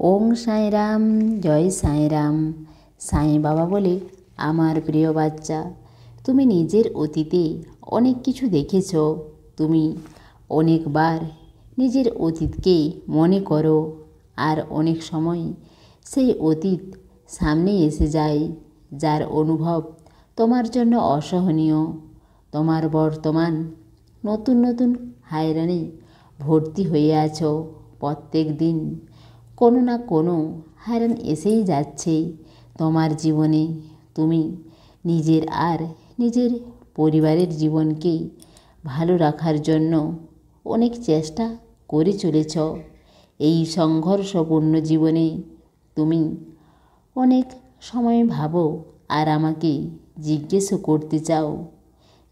ওং সাই রাম, জয় সাই রাম। সাই বাবা বলে, আমার প্রিয় বাচ্চা, তুমি নিজের অতীতে অনেক কিছু দেখেছ। তুমি অনেকবার নিজের অতীতকে মনে করো, আর অনেক সময় সেই অতীত সামনে এসে যায়, যার অনুভব তোমার জন্য অসহনীয়। তোমার বর্তমান নতুন নতুন হায়রানি ভর্তি হয়ে আছো। প্রত্যেক দিন কোনো না কোনো হায়রান এসেই যাচ্ছে তোমার জীবনে। তুমি নিজের আর নিজের পরিবারের জীবনকে ভালো রাখার জন্য অনেক চেষ্টা করে চলেছ। এই সংঘর্ষপূর্ণ জীবনে তুমি অনেক সময় ভাবো আর আমাকে জিজ্ঞেসও করতে চাও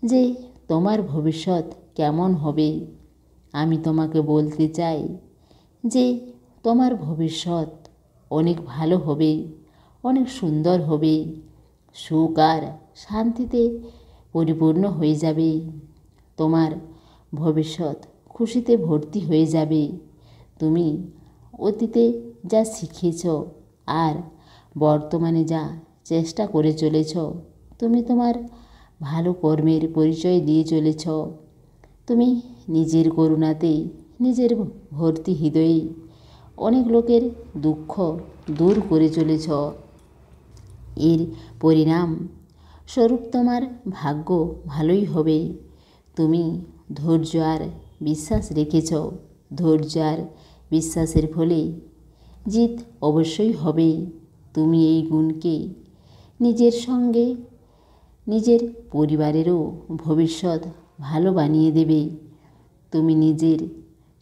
যে তোমার ভবিষ্যৎ কেমন হবে। আমি তোমাকে বলতে চাই যে তোমার ভবিষ্যৎ অনেক ভালো হবে, অনেক সুন্দর হবে, সুখ আর শান্তিতে পরিপূর্ণ হয়ে যাবে। তোমার ভবিষ্যৎ খুশিতে ভর্তি হয়ে যাবে। তুমি অতীতে যা শিখেছ আর বর্তমানে যা চেষ্টা করে চলেছ, তুমি তোমার ভালো কর্মের পরিচয় দিয়ে চলেছ। তুমি নিজের করুণাতে, নিজের ভর্তি হৃদয়ে অনেক লোকের দুঃখ দূর করে চলেছ। এর পরিণাম স্বরূপ তোমার ভাগ্য ভালোই হবে। তুমি ধৈর্য আর বিশ্বাস রেখেছ। ধৈর্য আর বিশ্বাসের ফলে জিত অবশ্যই হবে। তুমি এই গুণকে নিজের সঙ্গে নিজের পরিবারেরও ভবিষ্যৎ ভালো বানিয়ে দেবে। তুমি নিজের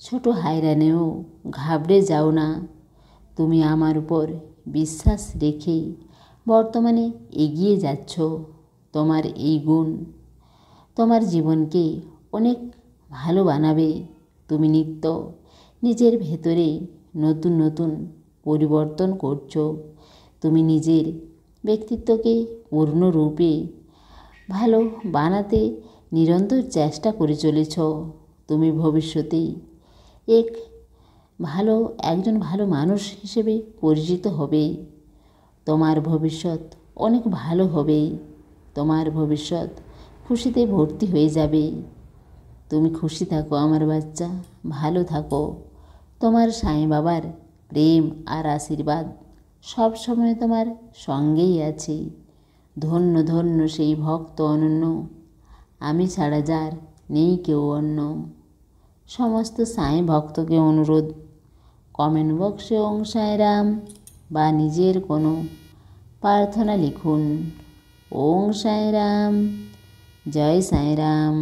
ছোট হায়রানেও ঘাবড়ে যাও না। তুমি আমার উপর বিশ্বাস রেখে বর্তমানে এগিয়ে যাচ্ছ। তোমার এই গুণ তোমার জীবনকে অনেক ভালো বানাবে। তুমি নিত্য নিজের ভেতরে নতুন নতুন পরিবর্তন করছো। তুমি নিজের ব্যক্তিত্বকে পূর্ণরূপে ভালো বানাতে নিরন্তর চেষ্টা করে চলেছ। তুমি ভবিষ্যতে একজন ভালো মানুষ হিসেবে পরিচিত হবে। তোমার ভবিষ্যৎ অনেক ভালো হবে। তোমার ভবিষ্যৎ খুশিতে ভর্তি হয়ে যাবে। তুমি খুশি থাকো আমার বাচ্চা, ভালো থাকো। তোমার সাই বাবার প্রেম আর আশীর্বাদ সব সময় তোমার সঙ্গেই আছে। ধন্য ধন্য সেই ভক্ত অনন্য, আমি ছাড়া যার নেই কেউ অন্য। সমস্ত সাই ভক্তকে অনুরোধ, কমেন্ট বক্সে ওং সাই রাম বা নিজের কোনো প্রার্থনা লিখুন। ওং সাই রাম, জয় সাই রাম।